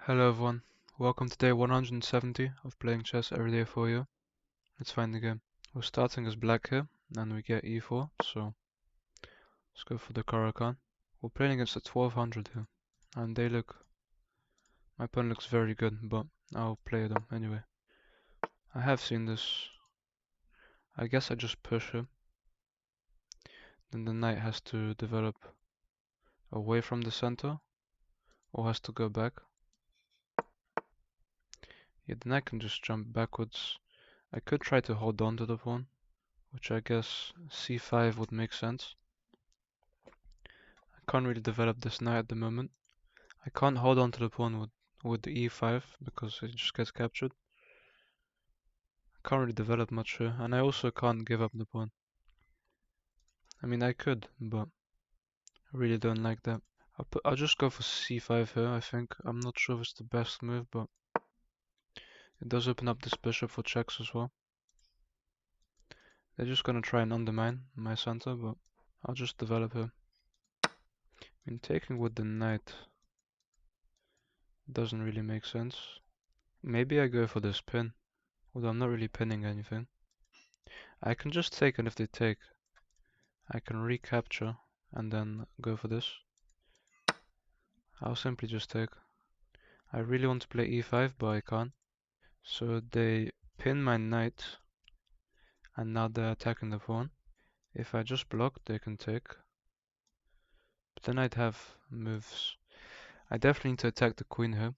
Hello everyone, welcome to day 170 of playing chess every day for you. Let's find the game. We're starting as black here, and we get e4, so let's go for the Caro-Kann. We're playing against the 1200 here, and my opponent looks very good, but I'll play them anyway. I have seen this. I guess I just push him. Then the knight has to develop away from the center, or has to go back. Yeah, then I can just jump backwards. I could try to hold on to the pawn, which I guess c5 would make sense. I can't really develop this knight at the moment. I can't hold on to the pawn with the e5 because it just gets captured. I can't really develop much here, and I also can't give up the pawn. I mean, I could, but I really don't like that. I'll just go for c5 here, I think. I'm not sure if it's the best move, but it does open up this bishop for checks as well. They're just gonna try and undermine my center, but I'll just develop here. I mean, taking with the knight doesn't really make sense. Maybe I go for this pin, although I'm not really pinning anything. I can just take, and if they take, I can recapture and then go for this. I'll simply just take. I really want to play e5, but I can't. So they pin my knight, and now they're attacking the pawn. If I just block, they can take. But then I'd have moves. I definitely need to attack the queen here.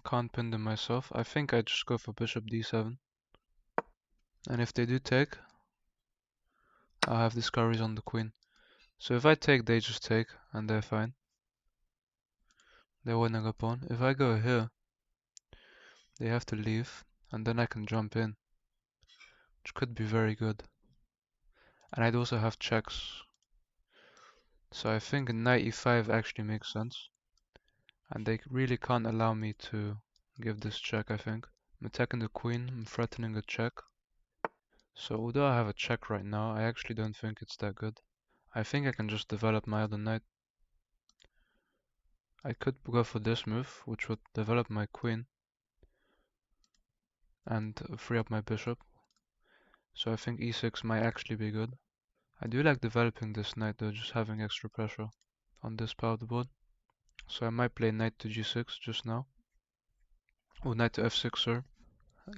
Can't pin them myself. I think I just go for bishop d7. And if they do take, I'll have the scurries on the queen. So if I take, they just take, and they're fine. They're winning a pawn. If I go here, they have to leave, and then I can jump in, which could be very good. And I'd also have checks. So I think knight e5 actually makes sense. And they really can't allow me to give this check, I think. I'm attacking the queen, I'm threatening a check. So although I have a check right now, I actually don't think it's that good. I think I can just develop my other knight. I could go for this move, which would develop my queen and free up my bishop. So I think e6 might actually be good. I do like developing this knight though, just having extra pressure on this part of the board. So I might play knight to g6 just now. Or knight to f6, sir.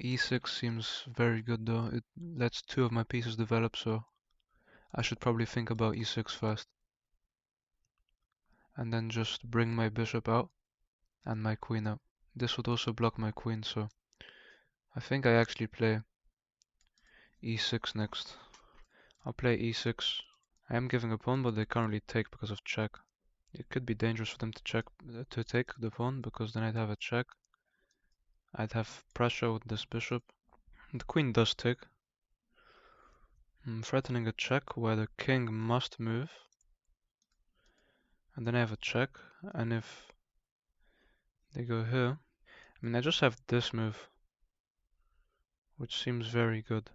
e6 seems very good though. It lets two of my pieces develop, so I should probably think about e6 first. And then just bring my bishop out and my queen out. This would also block my queen, so I think I actually play e6 next. I'll play e6. I am giving a pawn, but they currently take because of check. It could be dangerous for them to take the pawn, because then I'd have a check. I'd have pressure with this bishop. The queen does take. I'm threatening a check where the king must move. And then I have a check. And if they go here, I mean, I just have this move, which seems very good.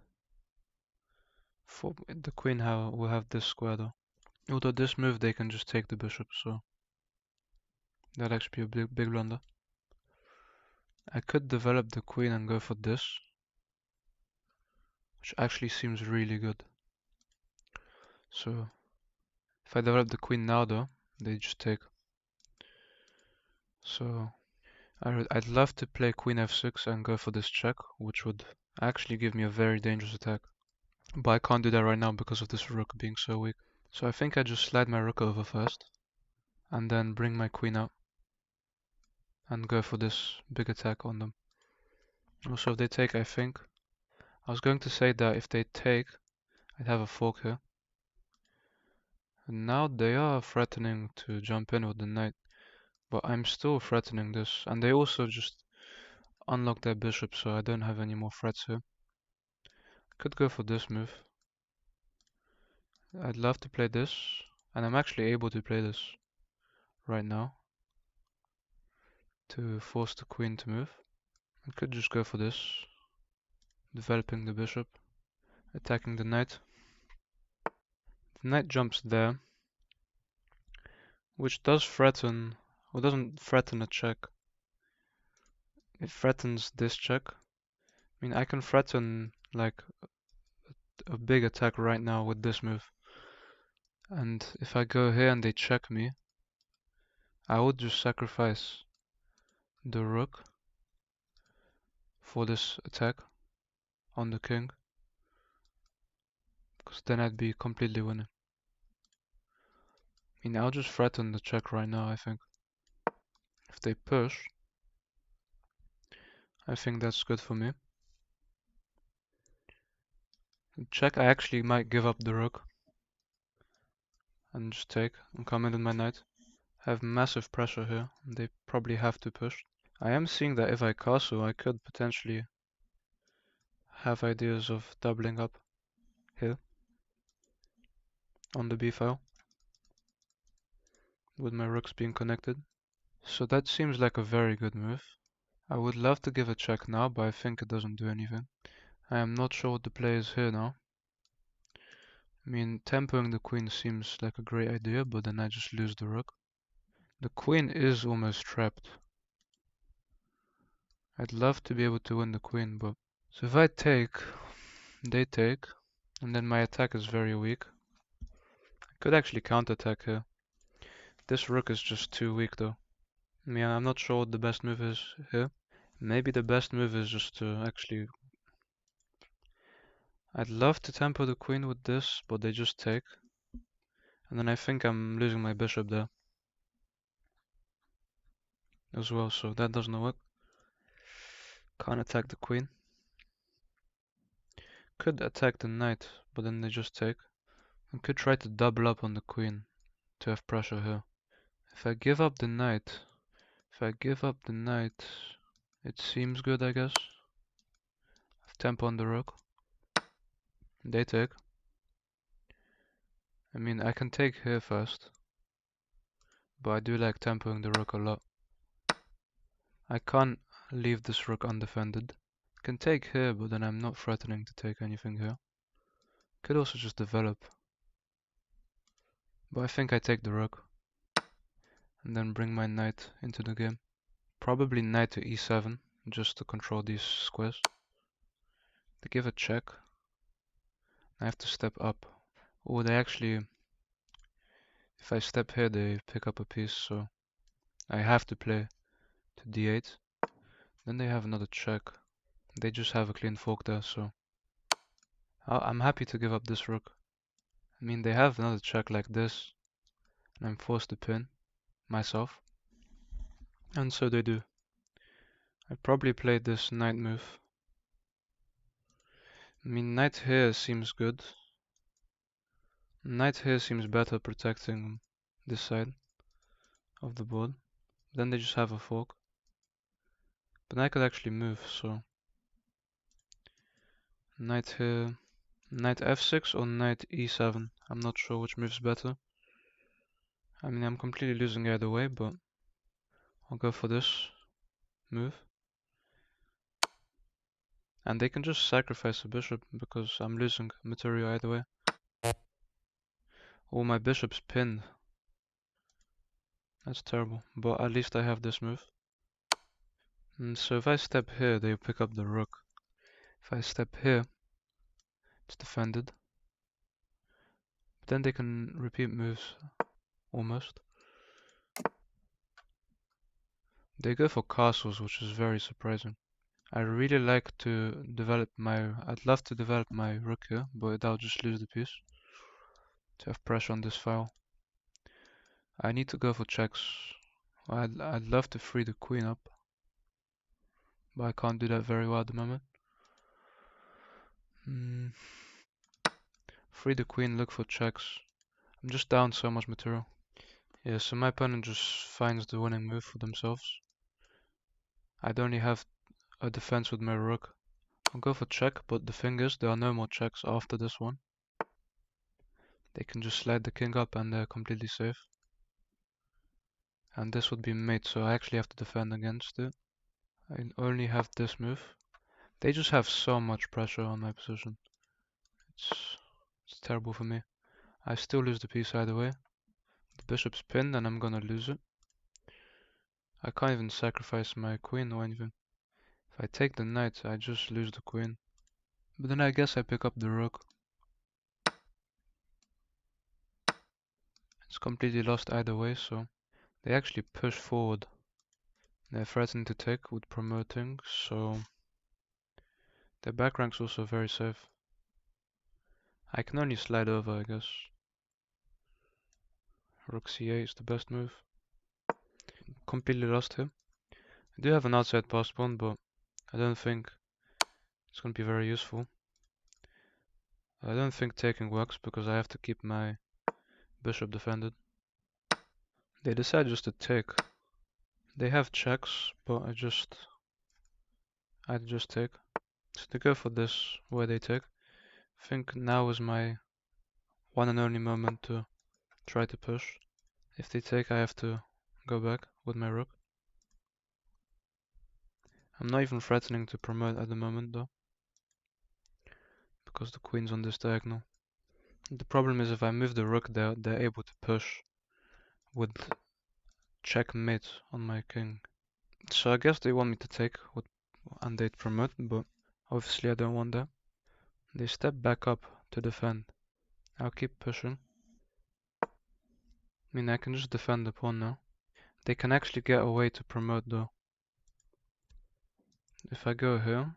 For the queen will have this square though. Although this move they can just take the bishop, so that'd actually be a big blunder. I could develop the queen and go for this, which actually seems really good. So if I develop the queen now though, they just take. So I'd love to play queen f6 and go for this check, which would actually give me a very dangerous attack. But I can't do that right now because of this rook being so weak. So I think I just slide my rook over first, and then bring my queen out, and go for this big attack on them. Also if they take, I think, I was going to say that if they take, I'd have a fork here. And now they are threatening to jump in with the knight, but I'm still threatening this, and they also just unlock their bishop, so I don't have any more threats here. Could go for this move. I'd love to play this, and I'm actually able to play this right now to force the queen to move. I could just go for this, developing the bishop, attacking the knight. The knight jumps there, which does threaten, or doesn't threaten a check. It threatens this check. I mean, I can threaten like a big attack right now with this move. And if I go here and they check me, I would just sacrifice the rook for this attack on the king, because then I'd be completely winning. I mean, I'll just threaten the check right now, I think. If they push, I think that's good for me. Check, I actually might give up the rook and just take and come in with my knight. I have massive pressure here, and they probably have to push. I am seeing that if I castle, I could potentially have ideas of doubling up here on the b file with my rooks being connected. So that seems like a very good move. I would love to give a check now, but I think it doesn't do anything. I am not sure what the play is here now. I mean, tempoing the queen seems like a great idea, but then I just lose the rook. The queen is almost trapped. I'd love to be able to win the queen, but... So if I take, they take, and then my attack is very weak. I could actually counterattack here. This rook is just too weak though. I mean, I'm not sure what the best move is here. Maybe the best move is just to actually... I'd love to tempo the queen with this, but they just take. And then I think I'm losing my bishop there as well, so that doesn't work. Can't attack the queen. Could attack the knight, but then they just take. I could try to double up on the queen to have pressure here. If I give up the knight, it seems good, I guess. Have tempo on the rook. They take. I mean, I can take here first, but I do like tempoing the rook a lot. I can't leave this rook undefended. I can take here, but then I'm not threatening to take anything here. Could also just develop. But I think I take the rook. And then bring my knight into the game. Probably knight to e7, just to control these squares. They give a check. I have to step up. Oh, they actually... If I step here, they pick up a piece, so... I have to play to d8. Then they have another check. They just have a clean fork there, so... I'm happy to give up this rook. I mean, they have another check like this, and I'm forced to pin myself. And so they do. I probably played this knight move. I mean, knight here seems good. Knight here seems better protecting this side of the board. Then they just have a fork. But I could actually move, so... Knight here... Knight f6 or knight e7. I'm not sure which move's better. I mean, I'm completely losing either way, but... I'll go for this move. And they can just sacrifice a bishop, because I'm losing material either way. Oh, my bishop's pinned. That's terrible, but at least I have this move. And so if I step here, they pick up the rook. If I step here, it's defended. But then they can repeat moves, almost. They go for castles, which is very surprising. I really like to develop my... I'd love to develop my rook here, but I'll just lose the piece. To have pressure on this file. I need to go for checks. I'd love to free the queen up, but I can't do that very well at the moment. Free the queen, look for checks. I'm just down so much material. Yeah, so my opponent just finds the winning move for themselves. I'd only have a defense with my rook. I'll go for check, but the thing is, there are no more checks after this one. They can just slide the king up and they're completely safe. And this would be mate, so I actually have to defend against it. I only have this move. They just have so much pressure on my position. It's terrible for me. I still lose the piece either way. The bishop's pinned and I'm gonna lose it. I can't even sacrifice my queen or anything. If I take the knight, I just lose the queen. But then I guess I pick up the rook. It's completely lost either way, so they actually push forward. They're threatening to take with promoting, so their back rank's also very safe. I can only slide over, I guess. Rook c8 is the best move. Completely lost here. I do have an outside pass pawn, but I don't think it's going to be very useful. I don't think taking works because I have to keep my bishop defended. They decide just to take. They have checks, but I just take. So they go for this where they take. I think now is my one and only moment to try to push. If they take, I have to go back with my rook. I'm not even threatening to promote at the moment though, because the queen's on this diagonal. The problem is if I move the rook there, they're able to push with checkmate on my king. So I guess they want me to take and they'd promote, but obviously I don't want that. They step back up to defend. I'll keep pushing. I mean, I can just defend the pawn now. They can actually get away to promote though. If I go here,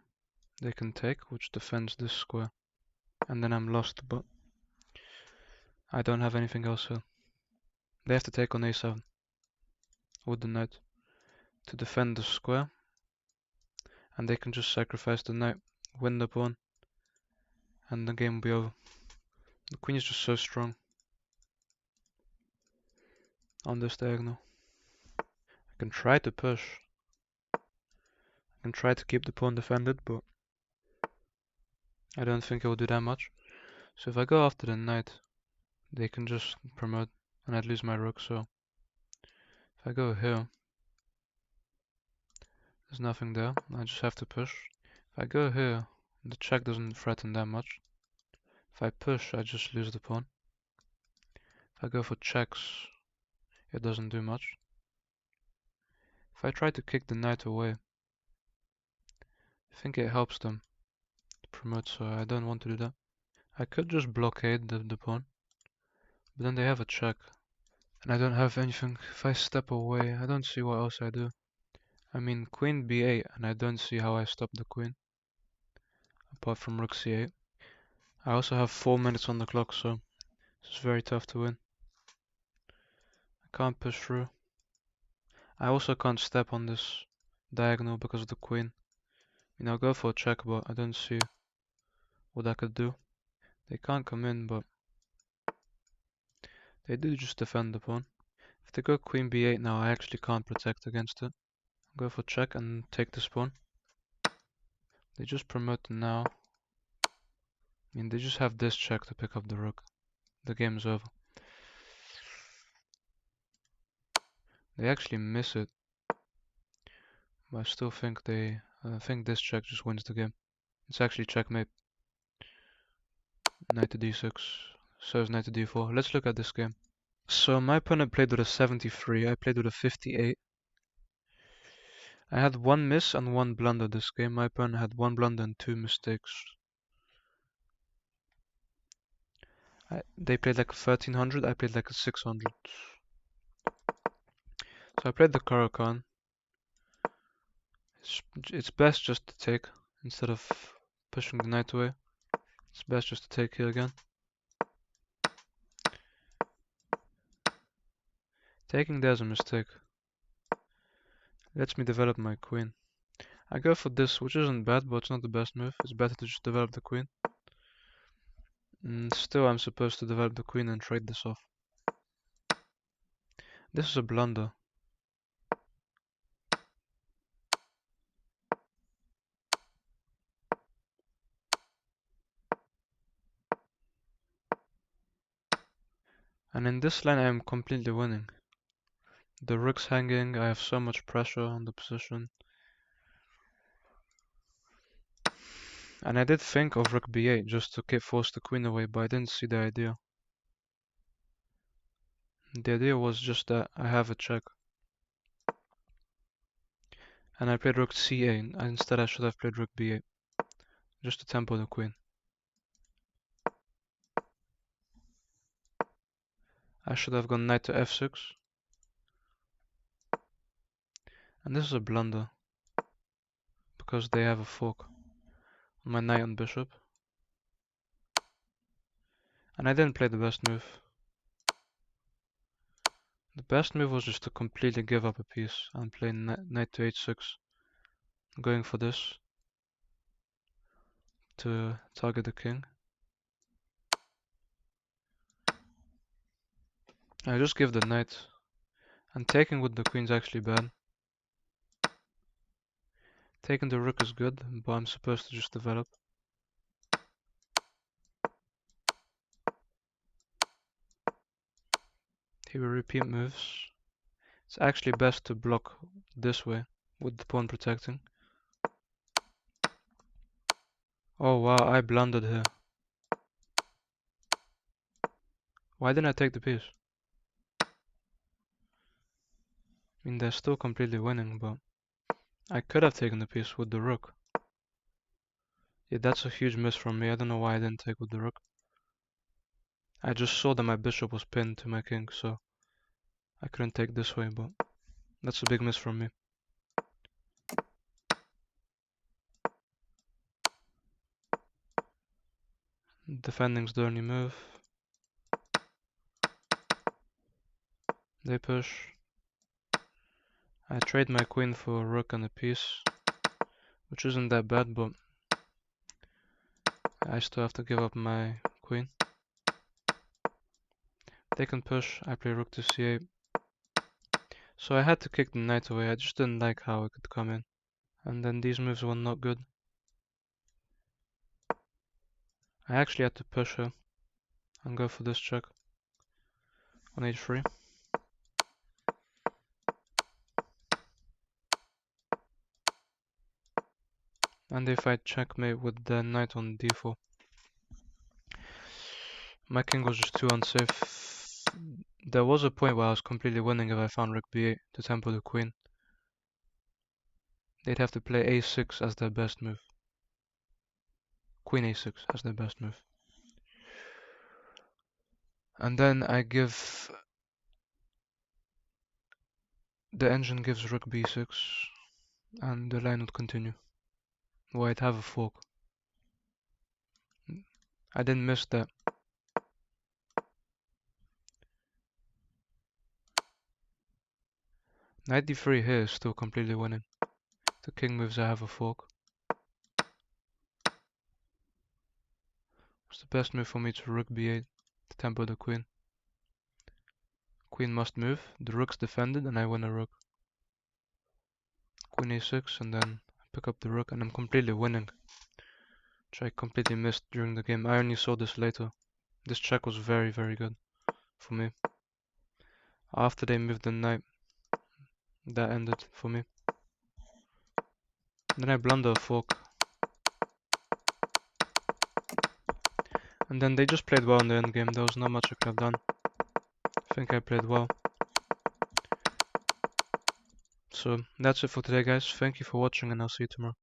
they can take, which defends this square. And then I'm lost, but I don't have anything else here. They have to take on a7 with the knight to defend the square. And they can just sacrifice the knight, win the pawn, and the game will be over. The queen is just so strong on this diagonal. I can try to push. I can try to keep the pawn defended, but I don't think it will do that much. So if I go after the knight, they can just promote and I'd lose my rook, so if I go here, there's nothing there, I just have to push. If I go here, the check doesn't threaten that much. If I push, I just lose the pawn. If I go for checks, it doesn't do much. If I try to kick the knight away, I think it helps them to promote, so I don't want to do that. I could just blockade the pawn, but then they have a check, and I don't have anything. If I step away, I don't see what else I do. I mean, queen b8, and I don't see how I stop the queen, apart from rook c8. I also have 4 minutes on the clock, so it's very tough to win. I can't push through. I also can't step on this diagonal because of the queen. I mean, I'll go for a check, but I don't see what I could do. They can't come in, but they do just defend the pawn. If they go queen b8 now, I actually can't protect against it. I'll go for check and take this pawn. They just promote now. I mean, they just have this check to pick up the rook. The game is over. They actually miss it. But I still think I think this check just wins the game. It's actually checkmate. Knight to d6. Serves knight to d4. Let's look at this game. So my opponent played with a 73. I played with a 58. I had one miss and one blunder this game. My opponent had one blunder and two mistakes. They played like a 1300. I played like a 600. So I played the Caro-Kann. It's best just to take instead of pushing the knight away. It's best just to take here again. Taking there's a mistake. Lets me develop my queen. I go for this, which isn't bad, but it's not the best move. It's better to just develop the queen. Still, I'm supposed to develop the queen and trade this off. This is a blunder. And in this line, I am completely winning. The rook's hanging, I have so much pressure on the position. And I did think of rook b8 just to force the queen away, but I didn't see the idea. The idea was just that I have a check. And I played rook c8. Instead I should have played rook b8. Just to tempo the queen. I should have gone knight to f6. And this is a blunder. Because they have a fork on my knight and bishop. And I didn't play the best move. The best move was just to completely give up a piece and play knight to h6. Going for this to target the king. I just give the knight. And taking with the queen's actually bad. Taking the rook is good, but I'm supposed to just develop. He will repeat moves. It's actually best to block this way with the pawn protecting. Oh wow, I blundered here. Why didn't I take the piece? I mean, they're still completely winning, but I could have taken the piece with the rook. Yeah, that's a huge miss from me. I don't know why I didn't take with the rook. I just saw that my bishop was pinned to my king, so I couldn't take this way, but that's a big miss from me. Defending's the only move. They push. I trade my queen for a rook and a piece, which isn't that bad, but I still have to give up my queen. They can push. I play rook to c8. So I had to kick the knight away. I just didn't like how it could come in. And then these moves were not good. I actually had to push her and go for this check on h3. And if I checkmate with the knight on d4. My king was just too unsafe. There was a point where I was completely winning if I found rook b8 to tempo the queen. They'd have to play a6 as their best move. Queen a6 as their best move. And then I give... The engine gives rook b6 and the line would continue. Or I'd have a fork. I didn't miss that. Knight d3 here is still completely winning. The king moves, I have a fork. It's the best move for me to rook b8 to tempo the queen. Queen must move, the rook's defended and I win a rook. Queen a6 and then I pick up the rook and I'm completely winning. Which I completely missed during the game. I only saw this later. This check was very, very good for me. After they moved the knight, that ended for me. Then I blunder a fork. And then they just played well in the endgame. There was not much I could have done. I think I played well. So that's it for today, guys. Thank you for watching and I'll see you tomorrow.